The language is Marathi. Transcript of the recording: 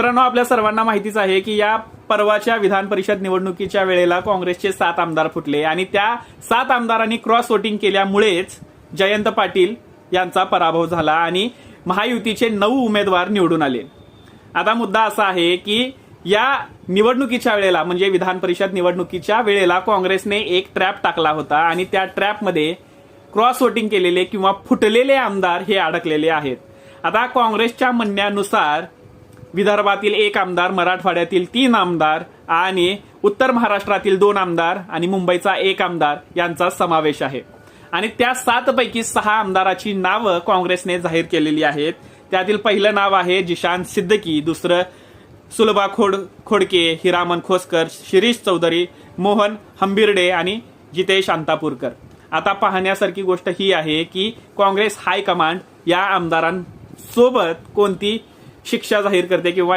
मित्रांनो, आपल्या सर्वांना माहितीच आहे की या परवाच्या विधान परिषद निवडणुकीच्या वेळेला काँग्रेसचे 7 आमदार फुटले आणि त्या 7 आमदारांनी क्रॉस वोटिंग केल्यामुळेच जयंत पाटील यांचा पराभव झाला आणि महायुतीचे 9 उमेदवार निवडून आले। आता मुद्दा असा आहे की या निवडणुकीच्या वेळेला म्हणजे विधान परिषद निवडणुकीच्या वेळेला काँग्रेसने एक ट्रॅप टाकला होता आणि त्या ट्रॅपमध्ये क्रॉस वोटिंग केलेले किंवा फुटलेले आमदार हे अडकलेले आहेत। आता काँग्रेसच्या म्हणण्यानुसार विदर्भातील 1 आमदार, मराठवाड्यातील 3 आमदार आणि उत्तर महाराष्ट्रातील 2 आमदार आणि मुंबईचा 1 आमदार यांचा समावेश आहे आणि त्या 7 पैकी 6 आमदाराची नावं काँग्रेसने जाहीर केलेली आहेत। त्यातील पहिलं नाव आहे जिशान सिद्दकी, दुसरं सुलभा खोडके, हिरामन खोसकर, शिरीष चौधरी, मोहन हंबिर्डे आणि जितेश अंतापूरकर। आता पाहण्यासारखी गोष्ट ही आहे की काँग्रेस हायकमांड या आमदारांसोबत कोणती शिक्षा जाहीर करते किंवा